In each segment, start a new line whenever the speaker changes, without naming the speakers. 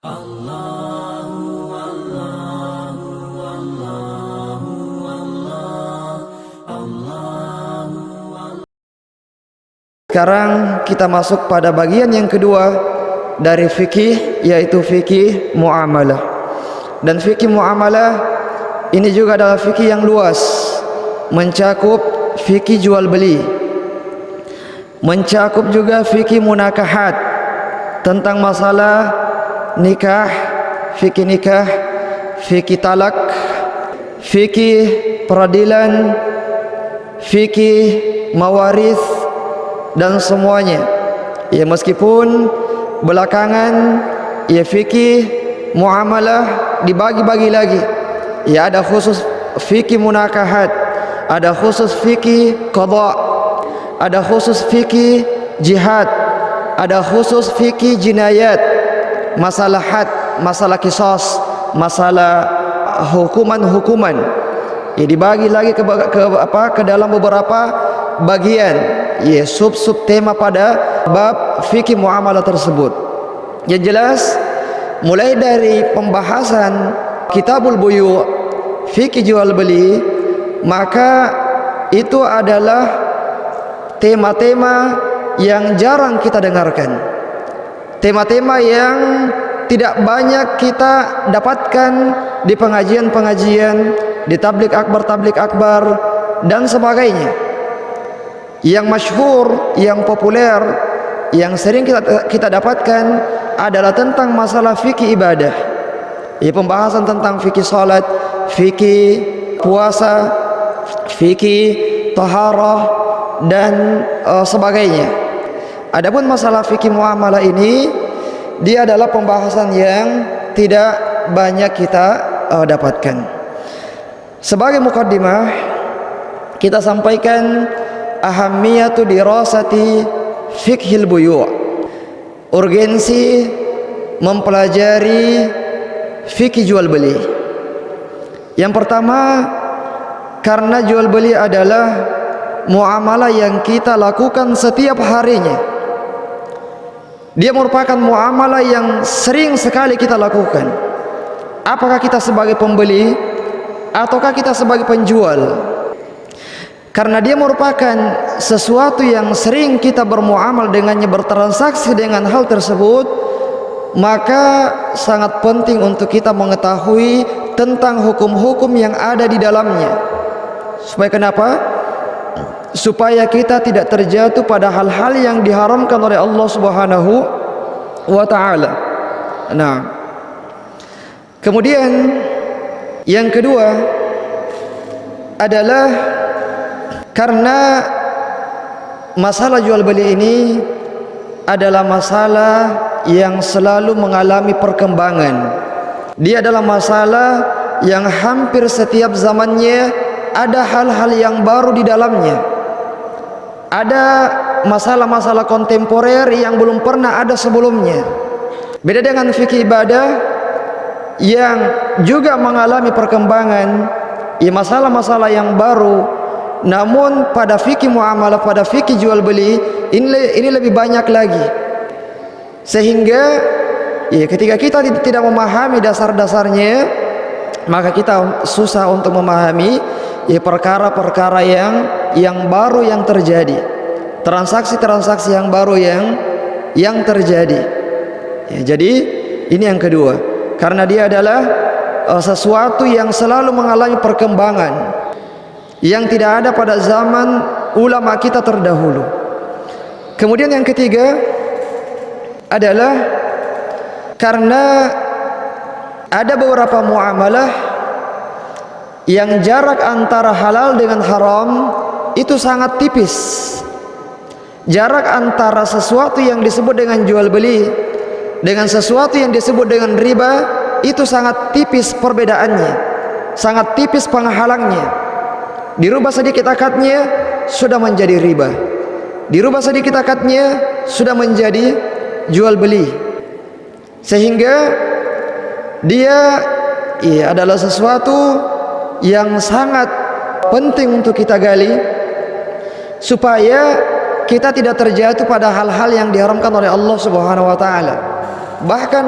Sekarang kita masuk pada bagian yang kedua dari fikih, yaitu fikih muamalah. Dan fikih muamalah ini juga adalah fikih yang luas, mencakup fikih jual beli, mencakup juga fikih munakahat, tentang masalah nikah, fikih talak, fikih peradilan, fikih mawaris, dan semuanya. Ya, meskipun belakangan ya fikih muamalah dibagi-bagi lagi. Ya, ada khusus fikih munakahat, ada khusus fikih qada, ada khusus fikih jihad, ada khusus fikih jinayat, masalah had, masalah qisas, masalah hukuman-hukuman. Ya, dibagi lagi ke dalam beberapa bagian. Ya, sub tema pada bab fikih muamalah tersebut. Yang jelas, mulai dari pembahasan kitabul buyu', fikih jual beli, maka itu adalah tema-tema yang jarang kita dengarkan, tema-tema yang tidak banyak kita dapatkan di pengajian-pengajian, di tablik akbar dan sebagainya. Yang masyhur, yang populer, yang sering kita dapatkan adalah tentang masalah fikih ibadah. Ya, pembahasan tentang fikih salat, fikih puasa, fikih taharah dan sebagainya. Adapun masalah fikih muamalah ini, dia adalah pembahasan yang tidak banyak kita dapatkan. Sebagai mukaddimah, kita sampaikan ahamiyatu dirasati fikhil buyu', urgensi mempelajari fikih jual beli. Yang pertama, karena jual beli adalah muamalah yang kita lakukan setiap harinya. Dia merupakan muamalah yang sering sekali kita lakukan. Apakah kita sebagai pembeli ataukah kita sebagai penjual? Karena dia merupakan sesuatu yang sering kita bermuamal dengannya, bertransaksi dengan hal tersebut, maka sangat penting untuk kita mengetahui tentang hukum-hukum yang ada di dalamnya. Supaya kenapa? Supaya kita tidak terjatuh pada hal-hal yang diharamkan oleh Allah Subhanahu wa ta'ala. Nah, kemudian yang kedua adalah karena masalah jual beli ini adalah masalah yang selalu mengalami perkembangan. Dia adalah masalah yang hampir setiap zamannya ada hal-hal yang baru di dalamnya. Ada masalah-masalah kontemporer yang belum pernah ada sebelumnya. Beda dengan fikih ibadah yang juga mengalami perkembangan, ya, masalah-masalah yang baru. Namun pada fikih muamalah, pada fikih jual beli ini lebih banyak lagi. Sehingga ya, ketika kita tidak memahami dasar-dasarnya, maka kita susah untuk memahami ya perkara-perkara yang baru yang terjadi, transaksi-transaksi yang baru yang terjadi. Ya, jadi ini yang kedua, karena dia adalah sesuatu yang selalu mengalami perkembangan yang tidak ada pada zaman ulama kita terdahulu. Kemudian yang ketiga adalah karena ada beberapa muamalah yang jarak antara halal dengan haram itu sangat tipis. Jarak antara sesuatu yang disebut dengan jual beli dengan sesuatu yang disebut dengan riba itu sangat tipis perbedaannya, sangat tipis penghalangnya. Dirubah sedikit akadnya sudah menjadi riba, dirubah sedikit akadnya sudah menjadi jual beli. Sehingga dia adalah sesuatu yang sangat penting untuk kita gali, supaya kita tidak terjatuh pada hal-hal yang diharamkan oleh Allah Subhanahu wa taala. Bahkan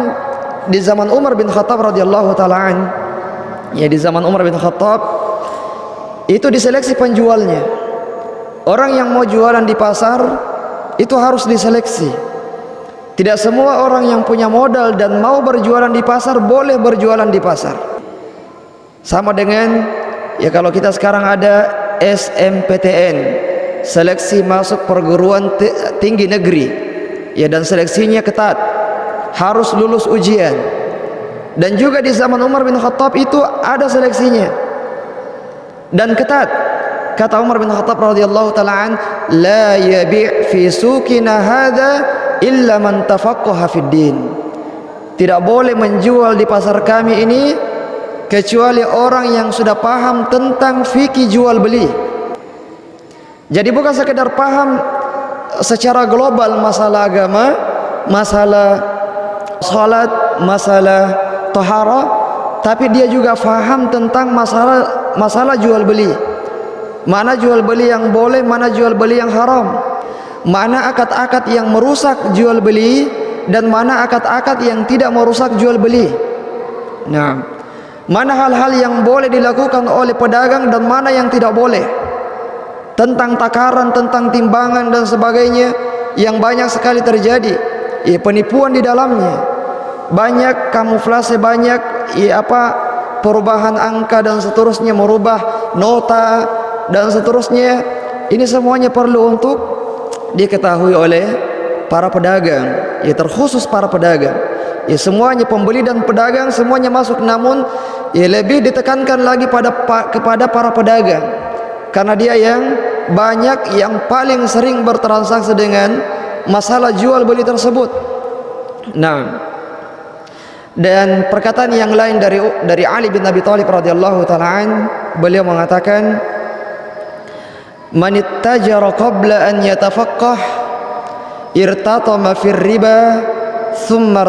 di zaman Umar bin Khattab radhiyallahu taala an, ya di zaman Umar bin Khattab itu diseleksi penjualnya. Orang yang mau jualan di pasar itu harus diseleksi. Tidak semua orang yang punya modal dan mau berjualan di pasar boleh berjualan di pasar. Sama dengan ya kalau kita sekarang ada SMPTN, seleksi masuk perguruan tinggi negeri, ya, dan seleksinya ketat, harus lulus ujian. Dan juga di zaman Umar bin Khattab itu ada seleksinya dan ketat. Kata Umar bin Khattab radhiyallahu taala an, la yabi' fi suqina hadza illa man tafaqqaha fid din. Tidak boleh menjual di pasar kami ini kecuali orang yang sudah paham tentang fikih jual beli. Jadi bukan sekedar paham secara global masalah agama, masalah salat, masalah taharah, tapi dia juga faham tentang masalah jual beli. Mana jual beli yang boleh, mana jual beli yang haram, mana akad-akad yang merusak jual beli dan mana akad-akad yang tidak merusak jual beli. Nah, mana hal-hal yang boleh dilakukan oleh pedagang dan mana yang tidak boleh, tentang takaran, tentang timbangan dan sebagainya yang banyak sekali terjadi, ya, penipuan di dalamnya, banyak kamuflase, banyak perubahan angka dan seterusnya, merubah nota dan seterusnya. Ini semuanya perlu untuk diketahui oleh para pedagang, ya, terkhusus para pedagang. Ya, semuanya pembeli dan pedagang semuanya masuk, namun ya lebih ditekankan lagi kepada para pedagang, karena dia yang banyak, yang paling sering bertransaksi dengan masalah jual beli tersebut. Nah, dan perkataan yang lain dari Ali bin Abi Thalib radhiyallahu taala an, beliau mengatakan, man ittajara qabla an yatafaqqah irtatama fir riba thumma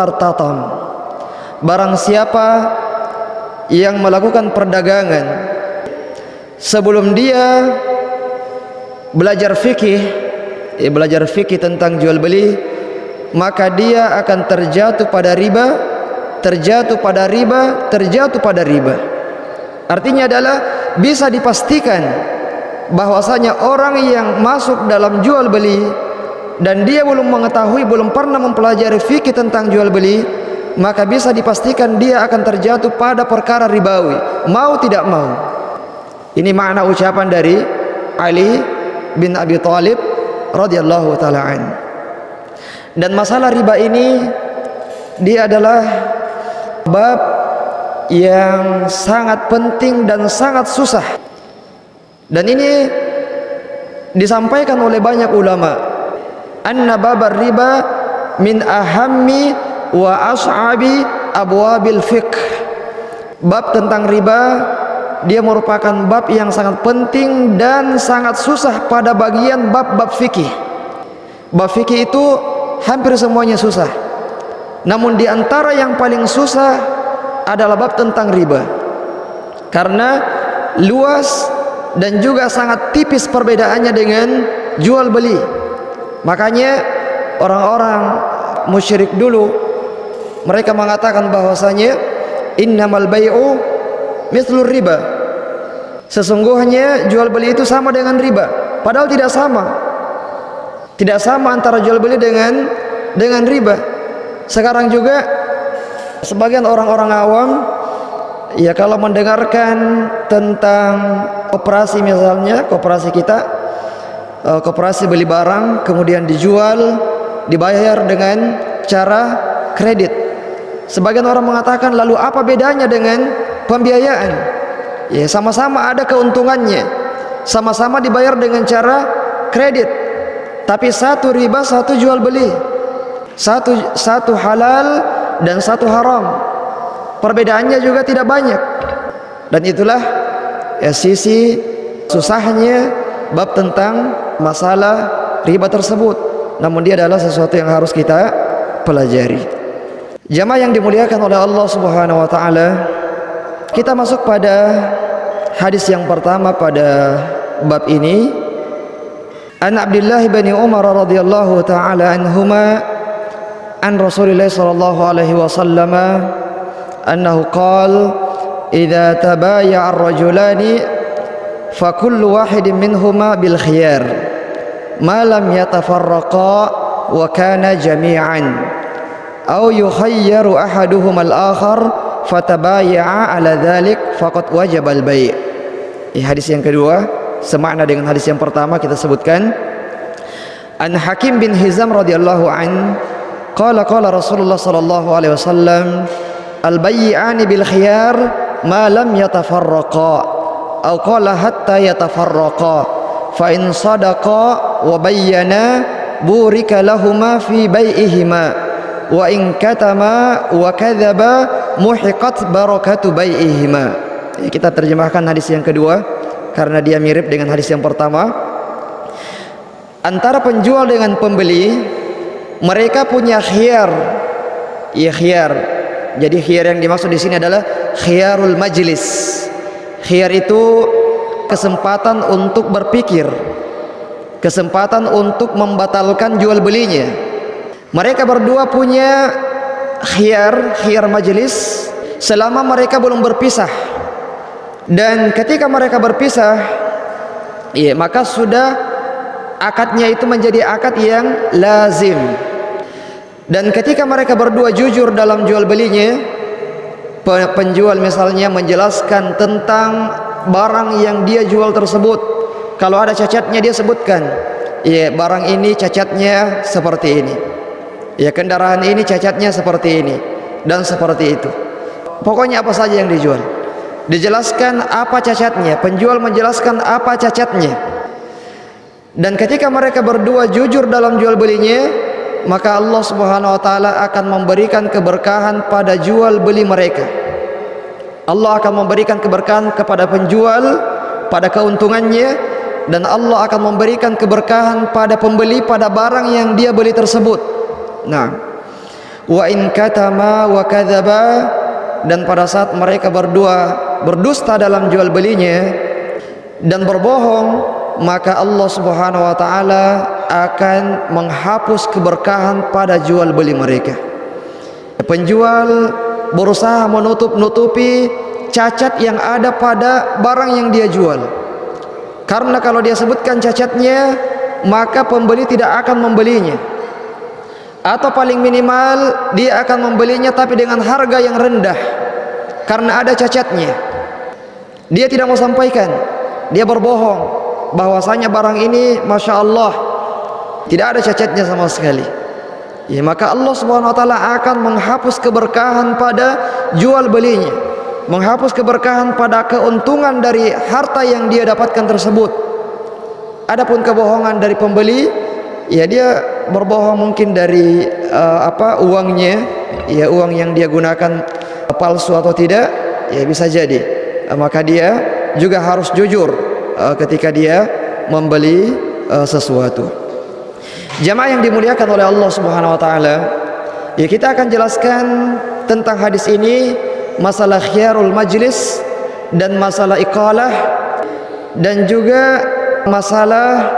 irtatam. Barang siapa yang melakukan perdagangan sebelum dia belajar fikih tentang jual beli, maka dia akan terjatuh pada riba. Artinya adalah bisa dipastikan bahwasanya orang yang masuk dalam jual beli dan dia belum mengetahui, belum pernah mempelajari fikih tentang jual beli, maka bisa dipastikan dia akan terjatuh pada perkara ribawi, mau tidak mau. Ini makna ucapan dari Ali bin Abi Thalib radhiyallahu taala an. Dan masalah riba ini dia adalah bab yang sangat penting dan sangat susah. Dan ini disampaikan oleh banyak ulama, anna babar riba min ahammi wa as'abi abwabil fiqh. Bab tentang riba dia merupakan bab yang sangat penting dan sangat susah pada bagian bab-bab fikih. Bab fikih itu hampir semuanya susah, namun di antara yang paling susah adalah bab tentang riba, karena luas dan juga sangat tipis perbedaannya dengan jual beli. Makanya orang-orang musyrik dulu mereka mengatakan bahwasanya innamal bai'u mithlur riba, sesungguhnya jual beli itu sama dengan riba, padahal tidak sama antara jual beli dengan riba. Sekarang juga sebagian orang-orang awam, ya, kalau mendengarkan tentang koperasi, misalnya koperasi kita, koperasi beli barang kemudian dijual, dibayar dengan cara kredit, sebagian orang mengatakan, lalu apa bedanya dengan pembiayaan? Ya, sama-sama ada keuntungannya, sama-sama dibayar dengan cara kredit, tapi satu riba, satu jual beli, satu halal dan satu haram. Perbedaannya juga tidak banyak. Dan itulah ya sisi susahnya bab tentang masalah riba tersebut. Namun dia adalah sesuatu yang harus kita pelajari. Jamaah yang dimuliakan oleh Allah Subhanahu wa taala, kita masuk pada hadis yang pertama pada bab ini. An Abdullah bin Umar radhiyallahu taala anhuma an Rasulillah sallallahu alaihi wasallam annahu qala idza tabaya'a ar-rajulani fa kullu wahidin minhuma bil khiyar ma lam yatafarraqa wa kana jami'an aw yukhayyaru ahaduhuma al-akhar fatabaya'a ala dhalik faqad wajaba al-bai'. Hadis yang kedua semakna dengan hadis yang pertama kita sebutkan. An Hakim bin Hizam radhiyallahu an qala Rasulullah sallallahu alaihi wasallam al-bay'ani bil khiyar ma lam yatafarraqa aw qala hatta yatafarraqa fa in sadaqa wa bayyana burika lahumā fi bai'ihima wa in katama wa kadzaba muhiqat barakatu bai'ihima. Kita terjemahkan hadis yang kedua karena dia mirip dengan hadis yang pertama. Antara penjual dengan pembeli mereka punya khiyar. Ya, khiyar. Jadi khiyar yang dimaksud di sini adalah khiyarul majlis. Khiyar itu kesempatan untuk berpikir, kesempatan untuk membatalkan jual belinya. Mereka berdua punya khiyar majlis selama mereka belum berpisah. Dan ketika mereka berpisah, ya, maka sudah akadnya itu menjadi akad yang lazim. Dan ketika mereka berdua jujur dalam jual belinya, penjual misalnya menjelaskan tentang barang yang dia jual tersebut. Kalau ada cacatnya dia sebutkan, ya, barang ini cacatnya seperti ini, ya, kendaraan ini cacatnya seperti ini dan seperti itu. Pokoknya apa saja yang dijual dijelaskan apa cacatnya, penjual menjelaskan apa cacatnya. Dan ketika mereka berdua jujur dalam jual belinya, maka Allah Subhanahu wa taala akan memberikan keberkahan pada jual beli mereka. Allah akan memberikan keberkahan kepada penjual pada keuntungannya, dan Allah akan memberikan keberkahan pada pembeli pada barang yang dia beli tersebut. Nah, wa in katama wa kadzaba, dan pada saat mereka berdua berdusta dalam jual belinya dan berbohong, maka Allah Subhanahu wa taala akan menghapus keberkahan pada jual beli mereka. Penjual berusaha menutupi cacat yang ada pada barang yang dia jual, karena kalau dia sebutkan cacatnya maka pembeli tidak akan membelinya, atau paling minimal dia akan membelinya tapi dengan harga yang rendah karena ada cacatnya. Dia tidak mau sampaikan, dia berbohong bahwasanya barang ini Masya Allah tidak ada cacatnya sama sekali. Ya, maka Allah Subhanahu wa taala akan menghapus keberkahan pada jual belinya, menghapus keberkahan pada keuntungan dari harta yang dia dapatkan tersebut. Adapun kebohongan dari pembeli, ya, dia berbohong mungkin dari uangnya, ya, uang yang dia gunakan palsu atau tidak, ya, bisa jadi. Maka dia juga harus jujur ketika dia membeli sesuatu. Jamaah yang dimuliakan oleh Allah Subhanahu wa taala, ya, kita akan jelaskan tentang hadis ini, masalah khiyarul majlis dan masalah iqalah, dan juga masalah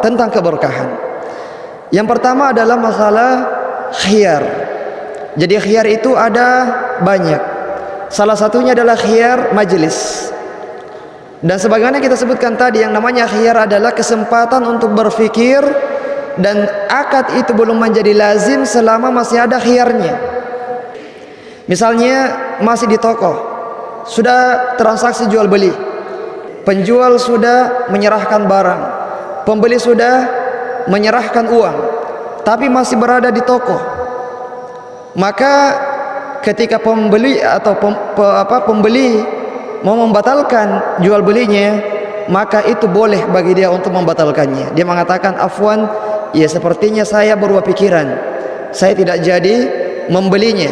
tentang keberkahan. Yang pertama adalah masalah khiyar. Jadi khiyar itu ada banyak. Salah satunya adalah khiyar majlis. Dan sebagaimana kita sebutkan tadi, yang namanya khiyar adalah kesempatan untuk berpikir, dan akad itu belum menjadi lazim selama masih ada khiyarnya. Misalnya masih di toko, sudah transaksi jual beli, penjual sudah menyerahkan barang, pembeli sudah menyerahkan uang, tapi masih berada di toko. Maka ketika pembeli atau pembeli mau membatalkan jual belinya, maka itu boleh bagi dia untuk membatalkannya. Dia mengatakan, afwan, ya, sepertinya saya berubah pikiran, saya tidak jadi membelinya,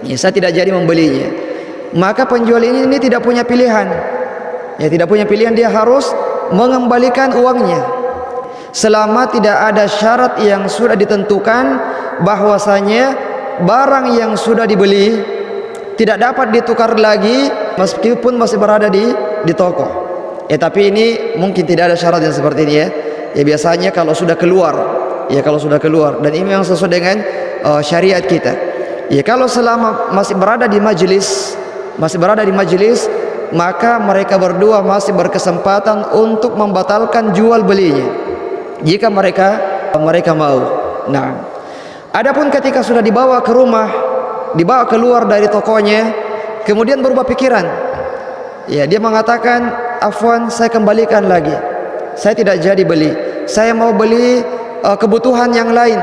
ya, saya tidak jadi membelinya. Maka penjual ini tidak punya pilihan, ya, tidak punya pilihan, dia harus mengembalikan uangnya selama tidak ada syarat yang sudah ditentukan bahwasanya barang yang sudah dibeli tidak dapat ditukar lagi meskipun masih berada di toko. Tapi ini mungkin tidak ada syarat yang seperti ini, ya. Ya, biasanya kalau sudah keluar, ya, kalau sudah keluar, dan ini yang sesuai dengan syariat kita. Ya, kalau selama masih berada di majelis, maka mereka berdua masih berkesempatan untuk membatalkan jual belinya jika mereka mau. Nah, adapun ketika sudah dibawa ke rumah, dibawa keluar dari tokonya, kemudian berubah pikiran, ya, dia mengatakan, afwan, saya kembalikan lagi, saya tidak jadi beli, saya mau beli kebutuhan yang lain.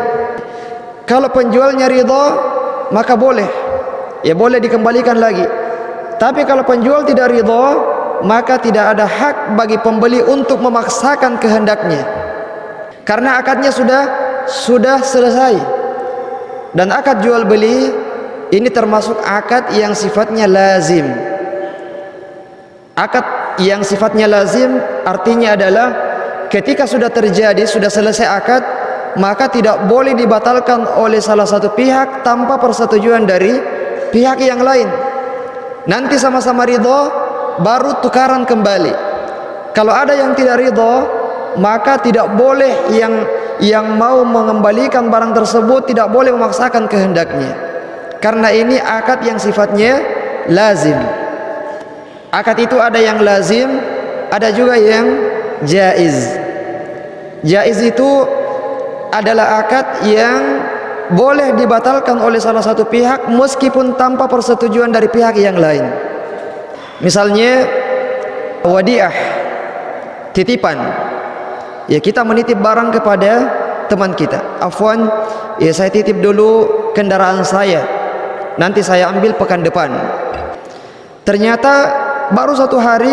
Kalau penjualnya ridha, maka boleh, ya, boleh dikembalikan lagi. Tapi kalau penjual tidak ridha, maka tidak ada hak bagi pembeli untuk memaksakan kehendaknya, karena akadnya sudah selesai. Dan akad jual beli ini termasuk akad yang sifatnya lazim. Akad yang sifatnya lazim artinya adalah ketika sudah terjadi, sudah selesai akad, maka tidak boleh dibatalkan oleh salah satu pihak tanpa persetujuan dari pihak yang lain. Nanti sama-sama ridho, baru tukaran kembali. Kalau ada yang tidak ridho, maka tidak boleh yang mau mengembalikan barang tersebut tidak boleh memaksakan kehendaknya, karena ini akad yang sifatnya lazim. Akad itu ada yang lazim, ada juga yang jaiz. Jaiz itu adalah akad yang boleh dibatalkan oleh salah satu pihak meskipun tanpa persetujuan dari pihak yang lain. Misalnya wadiah, titipan. Ya, kita menitip barang kepada teman kita. Afwan, ya, saya titip dulu kendaraan saya, nanti saya ambil pekan depan. Ternyata baru 1 hari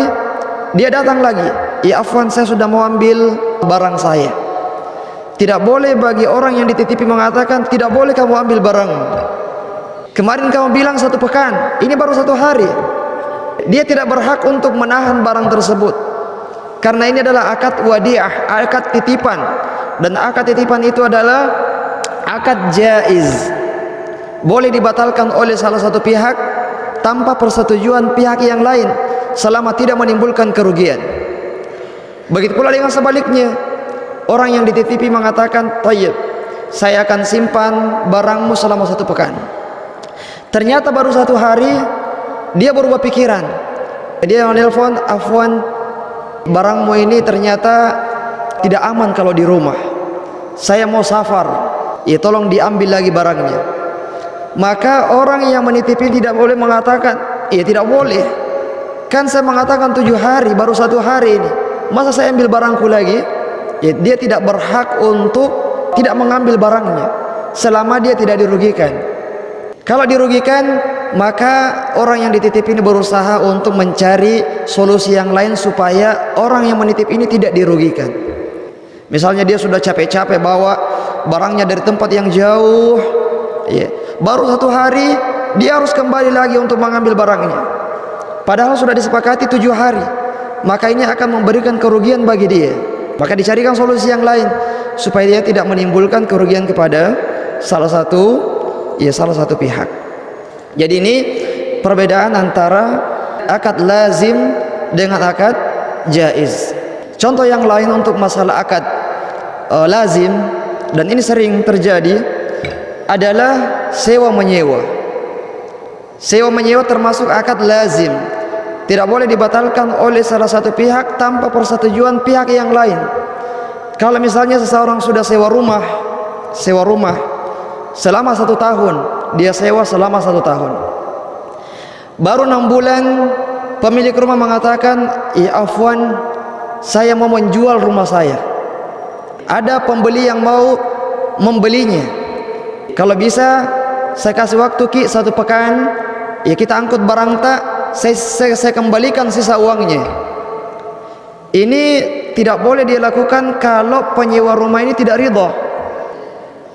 dia datang lagi, ya afwan, saya sudah mau ambil barang saya. Tidak boleh bagi orang yang dititipi mengatakan, tidak boleh kamu ambil barang, kemarin kamu bilang 1 pekan, ini baru 1 hari. Dia tidak berhak untuk menahan barang tersebut, karena ini adalah akad wadiah, akad titipan. Dan akad titipan itu adalah akad jaiz, boleh dibatalkan oleh salah satu pihak tanpa persetujuan pihak yang lain, selama tidak menimbulkan kerugian. Begitu pula dengan sebaliknya, orang yang dititipi mengatakan, "Thayyib, saya akan simpan barangmu selama 1 pekan." Ternyata baru 1 hari dia berubah pikiran. Dia menelpon, "Afwan, barangmu ini ternyata tidak aman kalau di rumah. Saya mau safar, ya tolong diambil lagi barangnya." Maka orang yang menitipi tidak boleh mengatakan, "Ya tidak boleh, kan saya mengatakan 7 hari, baru 1 hari ini, masa saya ambil barangku lagi?" Ya, dia tidak berhak untuk tidak mengambil barangnya selama dia tidak dirugikan. Kalau dirugikan, maka orang yang dititip ini berusaha untuk mencari solusi yang lain supaya orang yang menitip ini tidak dirugikan. Misalnya dia sudah capek-capek bawa barangnya dari tempat yang jauh, ya, baru 1 hari dia harus kembali lagi untuk mengambil barangnya, padahal sudah disepakati 7 hari. Maka ini akan memberikan kerugian bagi dia. Maka dicarikan solusi yang lain supaya dia tidak menimbulkan kerugian kepada salah satu pihak. Jadi ini perbedaan antara akad lazim dengan akad jaiz. Contoh yang lain untuk masalah akad lazim, dan ini sering terjadi, adalah sewa menyewa. Sewa menyewa termasuk akad lazim, tidak boleh dibatalkan oleh salah satu pihak tanpa persetujuan pihak yang lain. Kalau misalnya seseorang sudah sewa rumah selama 1 tahun, dia sewa selama 1 tahun. Baru 6 bulan pemilik rumah mengatakan, "Ya afwan, saya mau menjual rumah saya. Ada pembeli yang mau membelinya. Kalau bisa saya kasih waktu Ki 1 pekan, ya kita angkut barang tak, saya kembalikan sisa uangnya." Ini tidak boleh dia lakukan kalau penyewa rumah ini tidak ridha.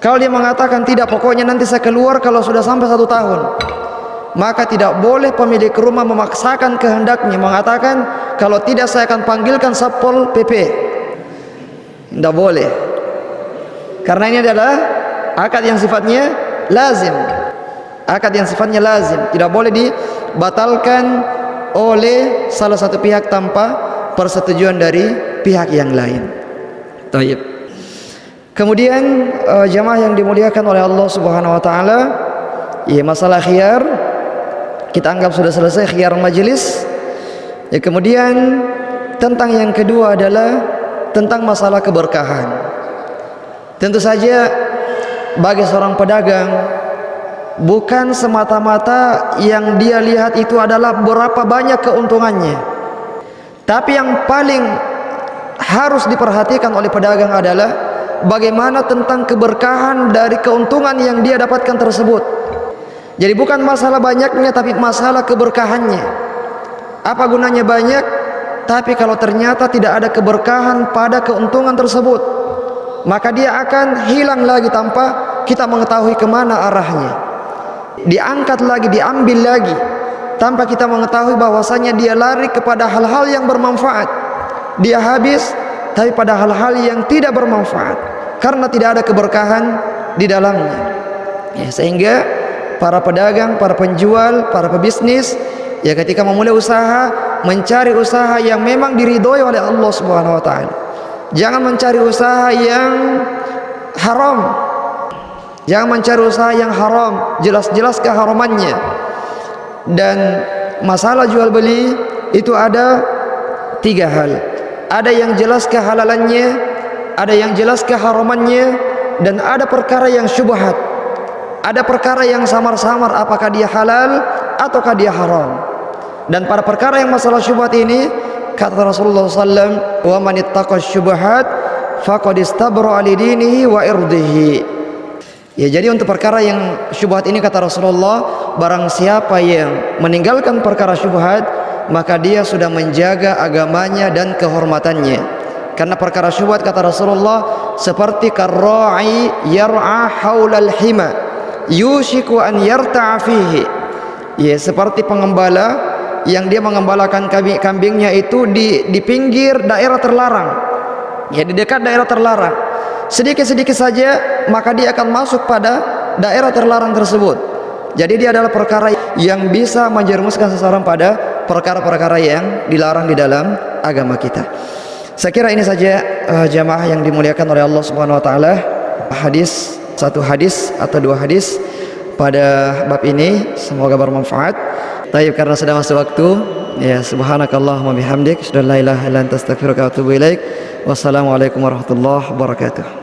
Kalau dia mengatakan, "Tidak, pokoknya nanti saya keluar kalau sudah sampai 1 tahun," maka tidak boleh pemilik rumah memaksakan kehendaknya, mengatakan, "Kalau tidak saya akan panggilkan Satpol PP." Tidak boleh, karena ini adalah akad yang sifatnya lazim. Akad yang sifatnya lazim tidak boleh dibatalkan oleh salah satu pihak tanpa persetujuan dari pihak yang lain. Taib. Kemudian jamaah yang dimuliakan oleh Allah Subhanahu wa taala, ya masalah khiyar kita anggap sudah selesai, khiyar majelis. Ya, kemudian tentang yang kedua adalah tentang masalah keberkahan. Tentu saja bagi seorang pedagang bukan semata-mata yang dia lihat itu adalah berapa banyak keuntungannya, tapi yang paling harus diperhatikan oleh pedagang adalah bagaimana tentang keberkahan dari keuntungan yang dia dapatkan tersebut. Jadi bukan masalah banyaknya, tapi masalah keberkahannya. Apa gunanya banyak tapi kalau ternyata tidak ada keberkahan pada keuntungan tersebut, maka dia akan hilang lagi tanpa kita mengetahui kemana arahnya. Diangkat lagi, diambil lagi tanpa kita mengetahui bahwasanya dia lari kepada hal-hal yang bermanfaat. Dia habis tapi pada hal-hal yang tidak bermanfaat karena tidak ada keberkahan di dalamnya. Ya, sehingga para pedagang, para penjual, para pebisnis, ya ketika memulai usaha, mencari usaha yang memang diridhoi oleh Allah Subhanahu wa taala. Jangan mencari usaha yang haram. Jangan mencari usaha yang haram, jelas-jelas keharamannya. Dan masalah jual beli itu ada 3 hal. Ada yang jelas kehalalannya, ada yang jelas keharamannya, dan ada perkara yang syubhat. Ada perkara yang samar-samar apakah dia halal ataukah dia haram. Dan pada perkara yang masalah syubhat ini, kata Rasulullah SAW, wa man ittaqa syubhat faqad istabra li dinihi wa irdihi. Ya, jadi untuk perkara yang syubhat ini kata Rasulullah, barang siapa yang meninggalkan perkara syubhat, maka dia sudah menjaga agamanya dan kehormatannya. Karena perkara syubhat kata Rasulullah seperti karra'i yar'a haulal hima yushiku an yarta'a fihi. Ya, seperti pengembala yang dia mengembalakan kambingnya itu di pinggir daerah terlarang, ya di dekat daerah terlarang. Sedikit-sedikit saja maka dia akan masuk pada daerah terlarang tersebut. Jadi dia adalah perkara yang bisa menjerumuskan seseorang pada perkara-perkara yang dilarang di dalam agama kita. Saya kira ini saja jamaah yang dimuliakan oleh Allah Subhanahu wa taala, hadis, 1 hadis atau 2 hadis pada bab ini, semoga bermanfaat. Baik, karena sudah masuk waktu, ya subhanakallahumma bihamdik, asyhadu an la ilaha illa anta astaghfiruka wa atubu ilaik. Wassalamualaikum warahmatullahi wabarakatuh.